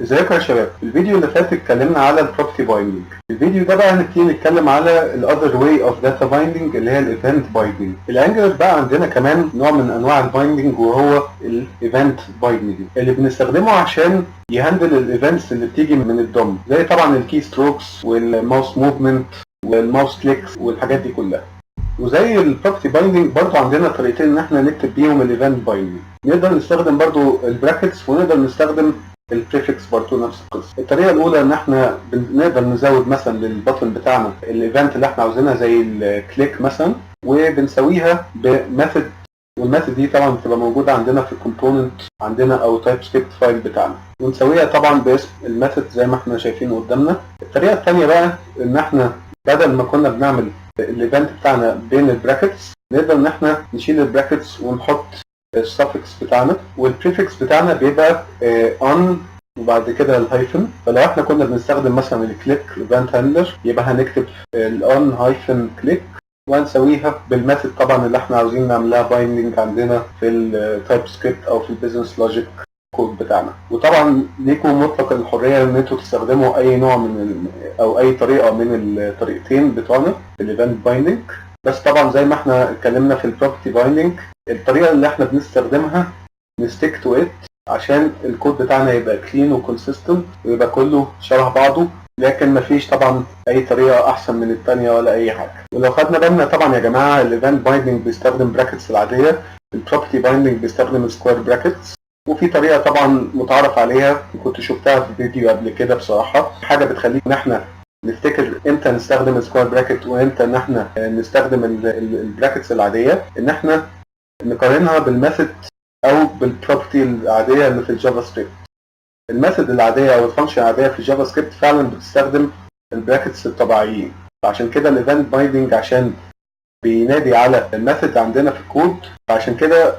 ازيكم يا شباب. الفيديو اللي فات اتكلمنا على البروبرتي بايندينج. الفيديو ده بقى هنبتدي نتكلم على الاذر واي اوف داتا بايندينج اللي هي الايفنت بايندينج. الانجلر بقى عندنا كمان نوع من انواع البايندينج وهو الايفنت بايندينج اللي بنستخدمه عشان يهندل الايفنتس اللي بتيجي من الدوم، زي طبعا الكي ستروكس والماوس موفمنت والماوس كليكس والحاجات دي كلها. وزي البروبرتي بايندينج برضو عندنا طريقتين ان احنا نكتب بيهم الايفنت بايندينج. نقدر نستخدم برضو البراكتس ونقدر نستخدم البريفكس برضو نفس القصه. الطريقه الاولى ان احنا نقدر نزود مثلا للبطن بتاعنا الايفنت اللي احنا عاوزينها زي الكليك مثلا، وبنسويها بميثود، والميثود دي طبعا بتبقى موجوده عندنا في الكومبوننت عندنا او تايب سكريبت فايل بتاعنا، ونسويها طبعا باسم الميثود زي ما احنا شايفين قدامنا. الطريقه الثانيه بقى ان احنا بدل ما كنا بنعمل الايفنت بتاعنا بين البراكتس، نقدر ان احنا نشيل البراكتس ونحط السفكس بتاعنا، والبريفكس بتاعنا بيبقى on وبعد كده الهايفن. فلو احنا كنا بنستخدم مثلا الكليك ايفنت هاندلر يبقى هنكتب الاون هايفن كليك وهنسويها بالميثود طبعا اللي احنا عاوزين نعملها بايندينج عندنا في التايب سكريبت او في البيزنس لوجيك كود بتاعنا. وطبعا ليكم مطلق الحريه ان انتوا تستخدموا اي نوع من او اي طريقه من الطريقتين بتوعنا في الايفنت بايندينج. بس طبعا زي ما احنا اتكلمنا في البروبرتي بايندينج، الطريقه اللي احنا بنستخدمها نستيك تو ات عشان الكود بتاعنا يبقى كلين وكونسيستنت ويبقى كله شبه بعضه، لكن مفيش طبعا اي طريقه احسن من الثانيه ولا اي حاجه. ولو خدنا بالنا طبعا يا جماعه الايفنت بايندينج بيستخدم براكتس العاديه، البروبرتي بايندينج بيستخدم سكوير براكتس. وفي طريقه طبعا متعارف عليها كنت شفتها في فيديو قبل كده، بصراحه حاجه بتخلينا ان احنا نفتكر امتى نستخدم السكوير براكت وامتى ان احنا نستخدم البراكتس العاديه، ان احنا نقارنها بالميثود او بالبروبرتي العاديه اللي في الجافا سكريبت. الميثود العاديه او الفانكشن العاديه في الجافا سكريبت فعلا بتستخدم البراكتس الطبيعيين، فعشان كده الايفنت بايندينج عشان بينادي على الميثود عندنا في الكود، عشان كده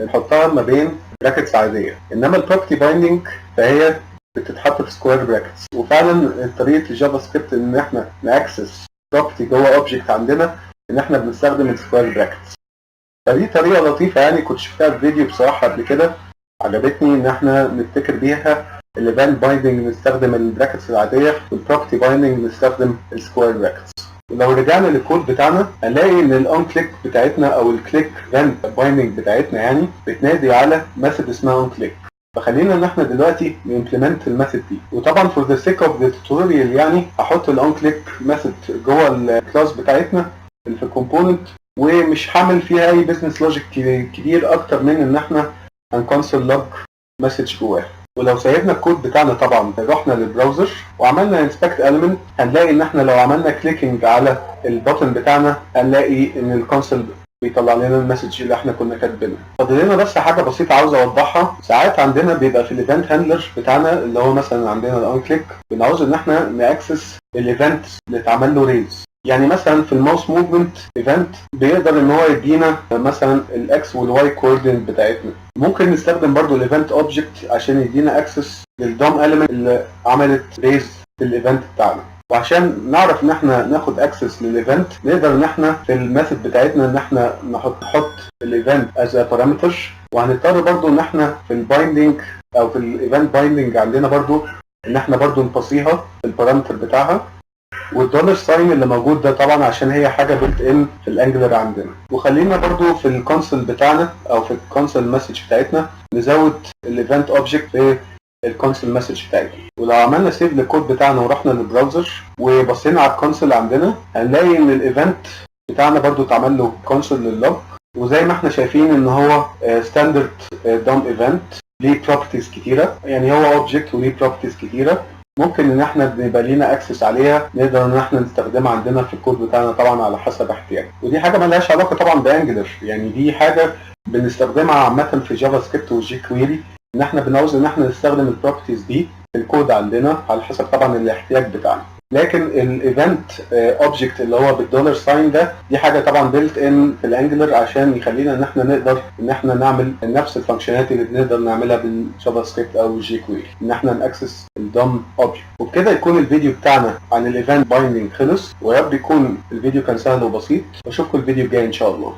نحطها ما بين براكتس عاديه. انما البروبرتي بايندينج فهي بتتحط في سكوير براكتس، وفعلا طريقه الجافا سكريبت ان احنا ناكسس بروبرتي جوه اوبجكت عندنا ان احنا بنستخدم السكوير براكتس. فدي طريقه لطيفه يعني كنت شفتها في فيديو بصراحه قبل كده، عجبتني ان احنا نفتكر بيها الايفنت بايندينج نستخدم البراكتس العاديه، والبروبرتي بايندينج نستخدم السكوير براكتس. ولو رجعنا للكود بتاعنا هنلاقي ان الاون كليك بتاعتنا او الكليك ايفنت بايندينج بتاعتنا يعني بتنادي على ميثود اسمها اون كليك. فخلينا ان احنا دلوقتي نمبلمنت الميثود دي، وطبعا فور ذا سيك اوف ذا توتوريال يعني هحط الاون كليك ميثود جوه الكلاس بتاعتنا اللي في الكومبوننت، ومش هعمل فيها اي بزنس لوجيك كبير اكتر من ان احنا هنكونسول لوج مسج جواه. ولو سيبنا الكود بتاعنا طبعا رحنا للبراوزر وعملنا انسبكت اليمنت، هنلاقي ان احنا لو عملنا كليكنج على البutton بتاعنا هنلاقي ان الكونسول بيطلع لنا المسج اللي احنا كنا كاتبينها. فاضل لنا بس حاجه بسيطه عاوز اوضحها. ساعات عندنا بيبقى في الايفنت هاندلر بتاعنا اللي هو مثلا عندنا الاون كليك بنعوز ان احنا ناكسس الايفنت اللي اتعمل له ريز. يعني مثلا في الماوس موفمنت ايفنت بيقدر ان هو يدينا مثلا الاكس والواي كوردينيت بتاعتنا. ممكن نستخدم برضو الايفنت اوبجكت عشان يدينا اكسس للدوم اليمنت اللي عملت ريز في الايفنت بتاعنا. وعشان نعرف ان احنا ناخد اكسس للايفنت نقدر ان احنا في الميثود بتاعتنا ان احنا نحط الايفنت از بارامتر، وهنضطر برضو ان احنا في البايندينج او في الايفنت بايندينج عندنا برضو ان احنا برضو نبصيها في البارامتر بتاعها. والدولار ساين اللي موجود ده طبعا عشان هي حاجه بيلت ان في الانجلر عندنا. وخلينا برضو في الكونسول بتاعنا او في الكونسول مسج بتاعتنا نزود الايفنت اوبجكت في الكونسول مسج بتاعتنا. ولو عملنا سيف للكود بتاعنا ورحنا للبراوزر وبصينا على الكونسول عندنا هنلاقي ان الايفنت بتاعنا برضو اتعمل له كونسول لللوج، وزي ما احنا شايفين ان هو ستاندرد دوم ايفنت ليه بروبرتيز كتيره، يعني هو اوبجكت وليه بروبرتيز كتيره ممكن ان احنا بيبقى لينا اكسس عليها نقدر ان احنا نستخدمها عندنا في الكود بتاعنا طبعا على حسب احتياجنا. ودي حاجه مالهاش علاقه طبعا بانجلر، يعني دي حاجه بنستخدمها عامه في جافا سكريبت والجي كويري، ان احنا بنعوز ان احنا نستخدم البروبرتيز دي في الكود عندنا على حسب طبعا الاحتياج بتاعنا. لكن الايفنت اوبجكت اللي هو بالدولار ساين ده دي حاجه طبعا بيلت ان في الانجلر عشان يخلينا ان احنا نقدر ان احنا نعمل نفس الفانكشناليتي اللي بنقدر نعملها بالجافا سكريبت او الجي كويري، ان احنا ناكسس الدوم اوبجكت. وبكده يكون الفيديو بتاعنا عن الايفنت بايندينج خلص، ويا رب يكون الفيديو كان سهل وبسيط، واشوفكم الفيديو الجاي ان شاء الله.